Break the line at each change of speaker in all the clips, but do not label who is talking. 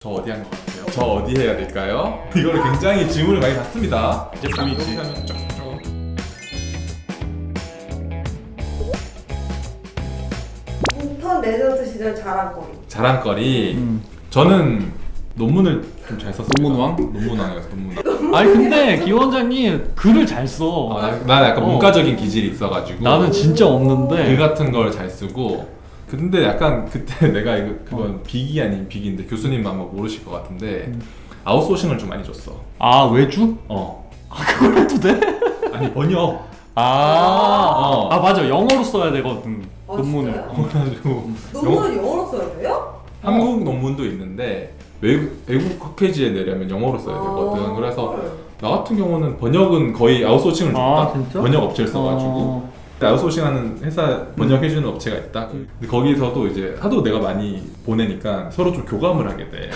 저 어디 한 것 같아요? 저 어디 해야 될까요? 이거를 굉장히 질문을 많이 받습니다.
이제 보이지?
이렇게 하면 쫙쫙.
인턴 레전드 시절 자랑거리.
자랑거리. 저는 논문을 좀 잘 썼어요.
논문왕?
논문왕이었어. 논문왕.
아니 근데 김 원장님 글을 잘 써.
난 약간 문과적인 기질이 있어가지고
나는 진짜 없는데.
글 같은 걸 잘 쓰고. 근데 약간 그때 내가 그건 빅이 아닌 빅인데 교수님 아마 모르실 것 같은데 아웃소싱을 좀 많이 줬어.
아 외주?
어.
그걸 해도 돼?
아니 번역.
아 맞아 영어로 써야 되거든
아,
논문을.
진짜요?
그래가지고
논문은 영어로 써야 돼요?
한국 논문도 있는데 외국 학회지에 내려면 영어로 써야 되거든. 그래서
헐.
나 같은 경우는 번역은 거의 아웃소싱을 줬다.
아, 진짜?
번역 업체를 써가지고 아웃소싱하는 회사 번역해주는 업체가 있다. 근데 거기서도 이제 하도 내가 많이 보내니까 서로 좀 교감을 하게 돼.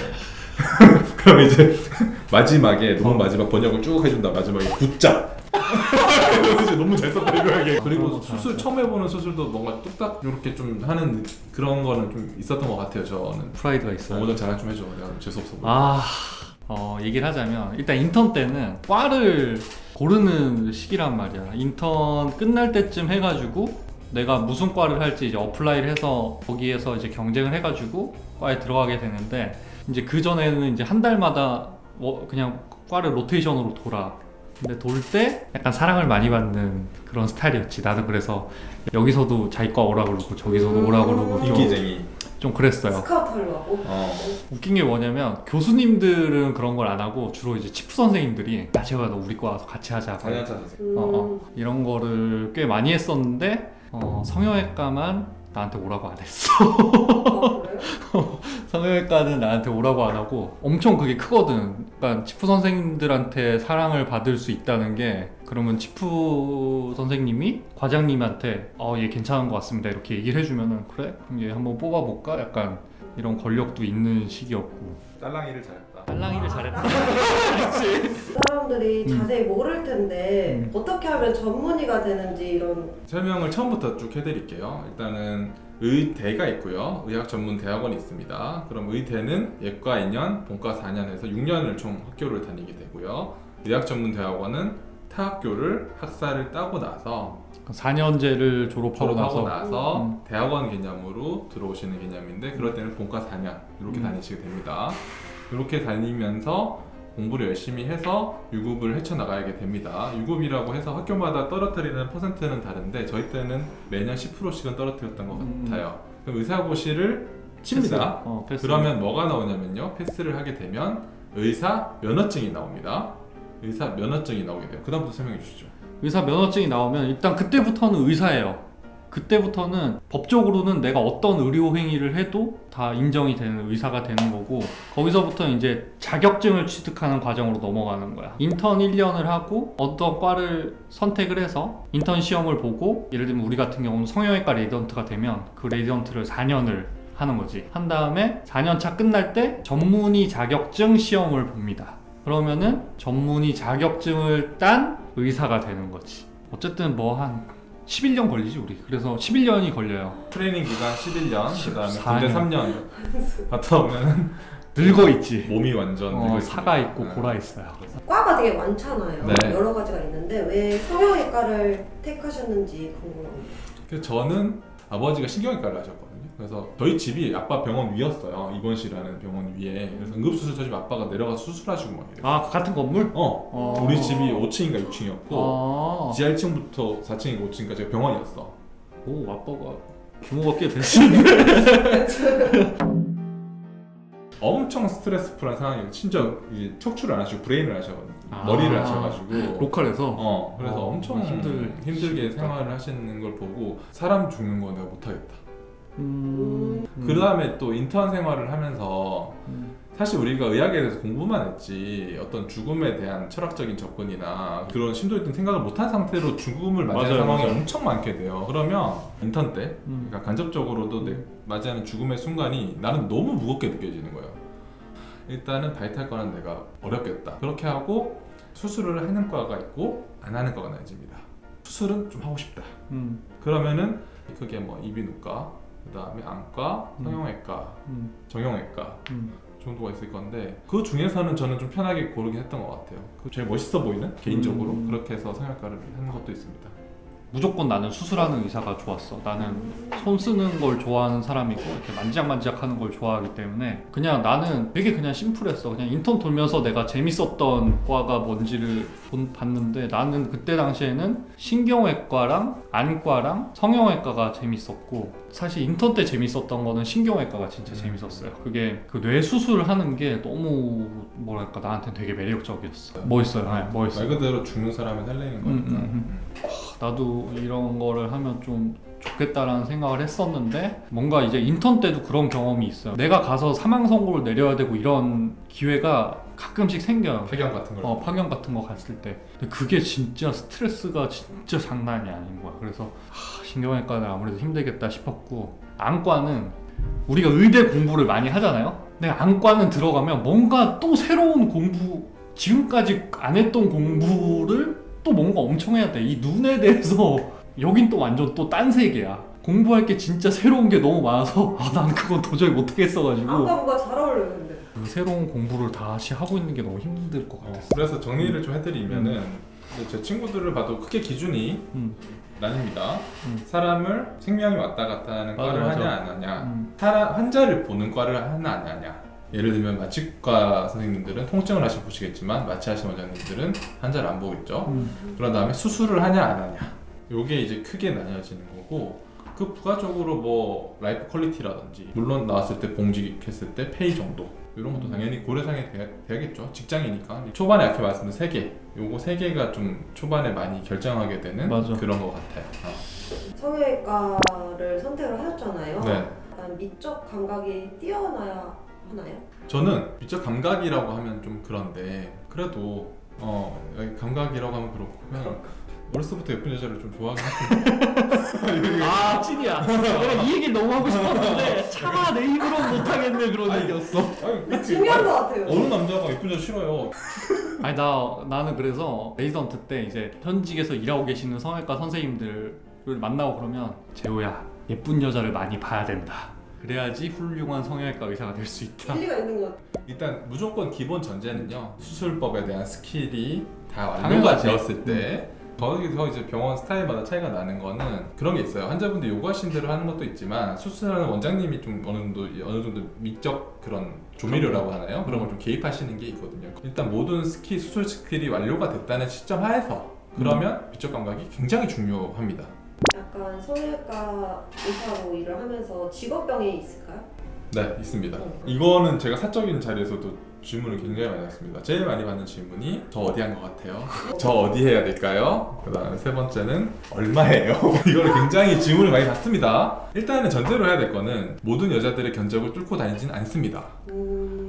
그럼 이제 마지막에 논문 마지막 번역을 쭉 해준다. 마지막에 굿잡. 그래서 이제 너무 잘 썼다 이거야. 그리고 수술 처음 해보는 수술도 뭔가 뚝딱 이렇게 좀 하는 그런 거는 좀 있었던 것 같아요. 저는.
프라이드가 있어요.
오늘 자랑 좀 해줘. 내가 좀 재수없어.
얘기를 하자면 일단 인턴 때는 과를 고르는 시기란 말이야. 인턴 끝날 때쯤 해가지고 내가 무슨 과를 할지 이제 어플라이를 해서 거기에서 이제 경쟁을 해가지고 과에 들어가게 되는데 이제 그 전에는 이제 한 달마다 그냥 과를 로테이션으로 돌아. 근데 돌 때 약간 사랑을 많이 받는 그런 스타일이었지. 나도 그래서 여기서도 자기 과 오라 그러고 저기서도 오라 그러고
인기쟁이.
좀 그랬어요.
스카우트 하려고?
웃긴 게 뭐냐면 교수님들은 그런 걸 안 하고 주로 이제 치프 선생님들이 야 재호야 너 우리 과 와서 같이 하자
4년차 선생.
이런 거를 꽤 많이 했었는데 성형외과만 나한테 오라고 안 했어.
아, 그래요?
성형외과는 나한테 오라고 안 하고 엄청 그게 크거든. 그러니까 치프 선생님들한테 사랑을 받을 수 있다는 게 그러면 치프 선생님이 과장님한테 얘 괜찮은 것 같습니다 이렇게 얘기를 해주면은 그래? 그럼 얘 한번 뽑아볼까? 약간 이런 권력도 있는 시기였고.
딸랑이를 잘했다.
딸랑이를 잘했다. 그렇지.
사람들이 자세히 모를 텐데 어떻게 하면 전문의가 되는지 이런.
설명을 처음부터 쭉 해드릴게요. 일단은 의대가 있고요. 의학전문대학원이 있습니다. 그럼 의대는 예과 2년, 본과 4년 해서 6년을 총 학교를 다니게 되고요. 의학전문대학원은 타학교를 학사를 따고 나서
4년제를 졸업하고
나서 대학원 개념으로 들어오시는 개념인데 그럴 때는 본과 4년 이렇게 다니시게 됩니다. 이렇게 다니면서 공부를 열심히 해서 유급을 헤쳐나가게 됩니다. 유급이라고 해서 학교마다 떨어뜨리는 퍼센트는 다른데 저희 때는 매년 10%씩은 떨어뜨렸던 것 같아요. 그럼 의사고시를 칩니다.
패스.
그러면 뭐가 나오냐면요. 패스를 하게 되면 의사 면허증이 나옵니다. 의사 면허증이 나오게 돼요. 그 다음부터 설명해 주시죠.
의사 면허증이 나오면 일단 그때부터는 의사예요. 그때부터는 법적으로는 내가 어떤 의료 행위를 해도 다 인정이 되는 의사가 되는 거고 거기서부터 이제 자격증을 취득하는 과정으로 넘어가는 거야. 인턴 1년을 하고 어떤 과를 선택을 해서 인턴 시험을 보고 예를 들면 우리 같은 경우는 성형외과 레지던트가 되면 그 레지던트를 4년을 하는 거지. 한 다음에 4년차 끝날 때 전문의 자격증 시험을 봅니다. 그러면은 전문의 자격증을 딴 의사가 되는 거지. 어쨌든 뭐 한 11년 걸리지 우리. 그래서 11년이 걸려요.
트레이닝 기간 11년, 그 다음에
14년.
군대 3년 갔다 오면
늙어 있지.
몸이 완전 늙어
사가
있습니다.
있고 고라 있어요.
과가 되게 많잖아요.
네.
여러 가지가 있는데 왜 성형외과를 택하셨는지 궁금합니다.
그래서 저는 아버지가 신경외과를 하셨거든요. 그래서 저희 집이 아빠 병원 위였어요. 입원실이라는 병원 위에. 그래서 응급수술 저 집 아빠가 내려가서 수술하시고 막 이래요.
아 같은 건물?
우리 집이 5층인가 6층이었고
아.
지하 1층부터 4층인가 5층까지가 병원이었어.
오 아빠가 규모가 꽤 되시는데.
엄청 스트레스풀한 상황이에요. 심지어 이제 척추를 안 하시고 브레인을 하셔가지고
아.
머리를 하셔가지고
로컬에서.
그래서 엄청 힘들게
힘들겠다.
생활을 하시는 걸 보고 사람 죽는 거 내가 못하겠다. 그
그
다음에 또 인턴 생활을 하면서 사실 우리가 의학에 대해서 공부만 했지 어떤 죽음에 대한 철학적인 접근이나 그런 심도 있는 생각을 못한 상태로 죽음을 맞이하는
맞아요,
상황이
맞아요.
엄청 많게 돼요. 그러면 인턴 때 그러니까 간접적으로도 맞이하는 죽음의 순간이 나는 너무 무겁게 느껴지는 거예요. 일단은 바이탈과는 내가 어렵겠다. 그렇게 하고 수술을 하는 과가 있고 안 하는 과가 나눠집니다. 수술은 좀 하고 싶다. 그러면은 그게 뭐 이비인후과, 그 다음에 안과, 성형외과, 정형외과 정도가 있을 건데 그 중에서는 저는 좀 편하게 고르긴 했던 것 같아요. 그 제일 멋있어 보이는 개인적으로 그렇게 해서 성형외과를 하는 것도 있습니다.
무조건 나는 수술하는 의사가 좋았어. 나는 손 쓰는 걸 좋아하는 사람이고 이렇게 만지작만지작하는 걸 좋아하기 때문에 그냥 나는 되게 그냥 심플했어. 그냥 인턴 돌면서 내가 재밌었던 과가 뭔지를 봤는데 나는 그때 당시에는 신경외과랑 안과랑 성형외과가 재밌었고 사실 인턴 때 재밌었던 거는 신경외과가 진짜 재밌었어요. 그게 그 뇌 수술하는 게 너무 뭐랄까 나한테 되게 매력적이었어. 멋있어요. 네, 멋있어요.
말 그대로 죽는 사람을 살리는 거니까.
나도 이런 거를 하면 좀 좋겠다라는 생각을 했었는데 뭔가 이제 인턴 때도 그런 경험이 있어요. 내가 가서 사망 선고를 내려야 되고 이런 기회가 가끔씩 생겨요.
폐경 같은 걸.
파견 같은 거 갔을 때. 근데 그게 진짜 스트레스가 진짜 장난이 아닌 거야. 그래서 신경외과는 아무래도 힘들겠다 싶었고 안과는 우리가 의대 공부를 많이 하잖아요. 근데 안과는 들어가면 뭔가 또 새로운 공부 지금까지 안 했던 공부를 또 뭔가 엄청 해야 돼. 이 눈에 대해서 여긴 또 완전 또 딴 세계야. 공부할 게 진짜 새로운 게 너무 많아서 난 그건 도저히 못하겠어가지고
안과보다 잘 어울려요 근데.
그 새로운 공부를 다시 하고 있는 게 너무 힘들 것 같았어.
그래서 정리를 좀 해드리면은 제 친구들을 봐도 크게 기준이 나뉩니다. 사람을 생명이 왔다 갔다 하는
맞아,
과를
맞아.
하냐 안 하냐, 환자를 보는 과를 하냐 안 하냐. 예를 들면 마취과 선생님들은 통증을 하시고 보시겠지만 마취하시는 원장님들은 환자를 안 보겠죠. 그런 다음에 수술을 하냐 안 하냐, 요게 이제 크게 나뉘어지는 거고, 그 부가적으로 뭐 라이프 퀄리티라든지 물론 나왔을 때 봉직했을 때 페이 정도 이런 것도 당연히 고려상에 돼야겠죠. 직장이니까. 초반에 아까 말씀드린 3개, 요거 3개가 좀 초반에 많이 결정하게 되는
맞아.
그런 것 같아요.
성형외과를 선택을 하셨잖아요.
네.
약간 미적 감각이 뛰어나야 하나요?
저는 미적 감각이라고 하면 좀 그런데 그래도 감각이라고 하면 그렇고 그냥 어렸을 때부터 예쁜 여자를 좀 좋아하긴 했어요.
아 찐이야. 내가 이 얘기를 너무 하고 싶었는데 차마 내 입으로 못하겠네 그런 얘기였어.
근데 중요한 것 같아요.
어느 남자가 예쁜 여자 싫어요.
아니 나는 그래서 레지던트 때 이제 현직에서 일하고 계시는 성형외과 선생님들을 만나고 그러면 재호야 예쁜 여자를 많이 봐야 된다. 그래야지 훌륭한 성형외과 의사가 될 수 있다.
일리가 있는 것 같아요.
일단 무조건 기본 전제는요, 수술법에 대한 스킬이 다 완료가
당연하지.
되었을 때 거기서 이제 병원 스타일마다 차이가 나는 거는 그런 게 있어요. 환자분들 요구하신 대로 하는 것도 있지만 수술하는 원장님이 좀 어느 정도 미적 그런 조미료라고 하나요? 그런 걸 좀 개입하시는 게 있거든요. 일단 모든 수술 스킬이 완료가 됐다는 시점 하에서 그러면 미적 감각이 굉장히 중요합니다.
약간 성형외과 의사로 일을 하면서 직업병이 있을까요?
네, 있습니다. 이거는 제가 사적인 자리에서도 질문을 굉장히 많이 받습니다. 제일 많이 받는 질문이 저 어디 한 것 같아요? 저 어디 해야 될까요? 그 다음에 세 번째는 얼마예요? 이걸 굉장히 질문을 많이 받습니다. 일단은 전제로 해야 될 거는 모든 여자들의 견적을 뚫고 다니지는 않습니다.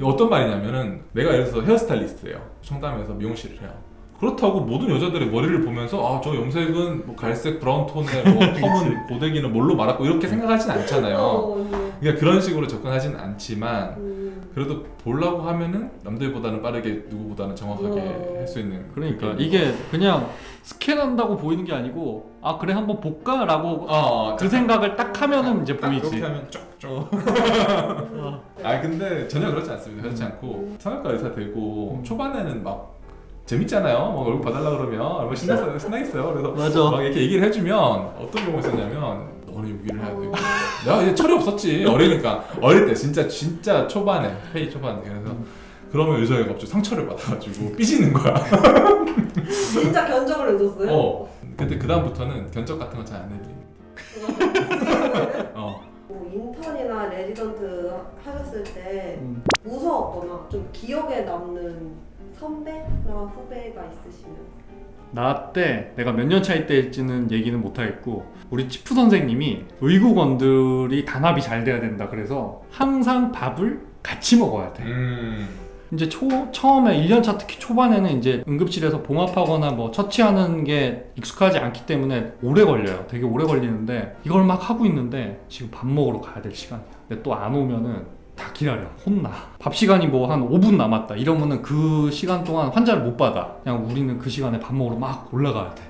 어떤 말이냐면은 내가 예를 들어서 헤어스타일리스트예요. 청담에서 미용실을 해요. 그렇다고 모든 여자들의 머리를 보면서 저 염색은 뭐 갈색 브라운 톤에 뭐 펌은 고데기는 뭘로 말았고 이렇게 생각하진 않잖아요. 그러니까 그런 식으로 접근하진 않지만 그래도 보려고 하면은 남들보다는 빠르게 누구보다는 정확하게 할 수 있는.
그러니까 이게 그냥 스캔한다고 보이는 게 아니고 그래 한번 볼까라고 그 생각을 딱 하면은 이제 보이지.
그렇게 하면 쪽쪽. 근데 전혀 그렇지 않습니다. 그렇지 않고 성형외과 의사 되고 초반에는 막 재밌잖아요. 막 얼굴 봐달라 그러면 얼마나 신나겠어요. 그래서
맞아.
막 이렇게 얘기를 해주면 어떤 경우가 있었냐면 너는 여기를 해야 돼. 내가 이제 철이 없었지. 어리니까 어릴 때 진짜 초반에 회의 초반에 그래서 그러면 의사가 갑자기 상처를 받아가지고 삐지는 거야.
진짜 견적을 내줬어요?
근데 그 다음부터는 견적 같은 거 잘 안 해드립니다.
뭐 인턴이나 레지던트 하셨을 때 무서웠거나 좀 기억에 남는 선배나 후배가 있으시면?
나 때 내가 몇 년 차이 때일지는 얘기는 못하겠고 우리 치프 선생님이 의국원들이 단합이 잘 돼야 된다 그래서 항상 밥을 같이 먹어야 돼. 이제 처음에 1년차 특히 초반에는 이제 응급실에서 봉합하거나 뭐 처치하는 게 익숙하지 않기 때문에 오래 걸려요. 되게 오래 걸리는데 이걸 막 하고 있는데 지금 밥 먹으러 가야 될 시간이야. 근데 또 안 오면은 다 기다려. 혼나. 밥 시간이 뭐 한 5분 남았다 이러면은 그 시간 동안 환자를 못 받아. 그냥 우리는 그 시간에 밥 먹으러 막 올라가야 돼.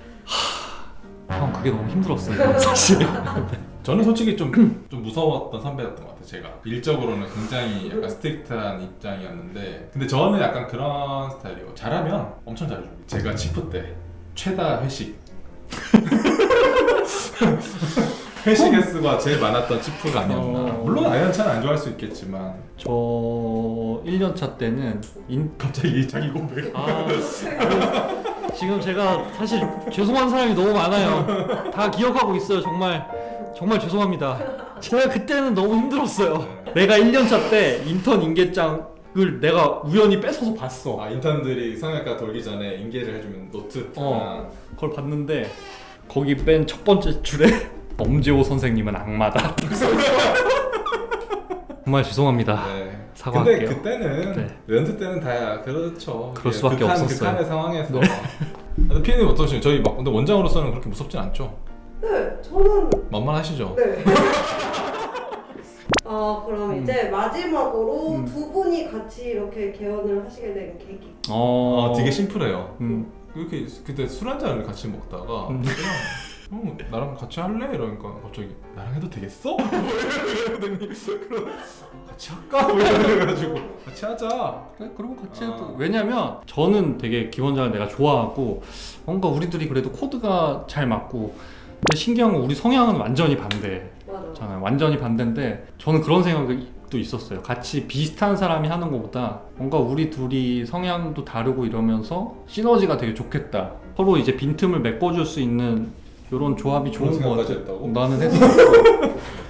형 그게 너무 힘들었어요 사실.
저는 솔직히 좀 무서웠던 선배였던 것 같아요. 제가 일적으로는 굉장히 약간 스트릭트한 입장이었는데, 근데 저는 약간 그런 스타일이에요. 잘하면 엄청 잘해줘요. 제가 치프 때 최다 회식 회식 횟수가 제일 많았던 치프가 아니었나. 물론 아이언차는 안 좋아할 수 있겠지만.
저 1년차 때는
갑자기 자기 고백.
지금 제가 사실 죄송한 사람이 너무 많아요. 다 기억하고 있어요. 정말 죄송합니다. 제가 그때는 너무 힘들었어요. 내가 1년차 때 인턴 인계장을 내가 우연히 뺏어서 봤어.
아, 인턴들이 성형외과 돌기 전에 인계를 해주면 노트.
그걸 봤는데 거기 뺀 첫 번째 줄에 엄지호 선생님은 악마다. 정말 죄송합니다.
네.
사과할게요.
근데 그때는 렌트 때는 다 그렇죠.
그럴 수밖에 없었어요.
극한의 상황에서. 근데 피디님 어떠세요? 저희 막 근데 원장으로서는 그렇게 무섭진 않죠?
네, 저는
만만하시죠?
네. 그럼 이제 마지막으로 두 분이 같이 이렇게 개원을 하시게 된 계기.
되게 심플해요. 이렇게 그때 술 한 잔을 같이 먹다가 그냥 나랑 같이 할래? 이러니까 갑자기 나랑 해도 되겠어? 이러더니 같이 할까? 이래가지고 같이 하자.
그래, 그러면 같이 해도. 왜냐면 저는 되게 기원장을 내가 좋아하고 뭔가 우리 둘이 그래도 코드가 잘 맞고, 근데 신기한 건 우리 성향은 완전히 반대잖아요. 완전히 반대인데 저는 그런 생각도 있었어요. 같이 비슷한 사람이 하는 것보다 뭔가 우리 둘이 성향도 다르고 이러면서 시너지가 되게 좋겠다. 서로 이제 빈틈을 메꿔줄 수 있는 이런 조합이 좋은 거 같아.
했다고?
나는 했어.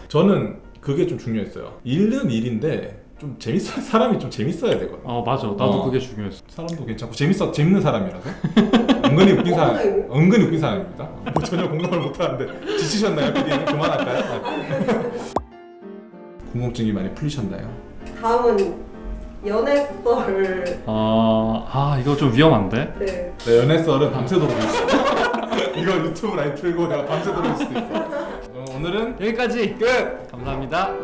저는 그게 좀 중요했어요. 일은 일인데 좀 사람이 좀 재밌어야 되거든.
맞아. 나도 그게 중요했어.
사람도 괜찮고 재밌는 사람이라서 은근히 웃긴 사람, 은근히 웃긴 사람입니다. 전혀 공감을 못하는데 지치셨나요, 피디님? 그만할까요? 궁금증이 많이 풀리셨나요?
다음은 연애썰.
이거 좀 위험한데?
네.
내 연애썰은 밤새도록 볼 수 있어. 이거 유튜브 라이브 틀고 내가 밤새도록 볼 수도 있어. 오늘은
여기까지 끝! 감사합니다.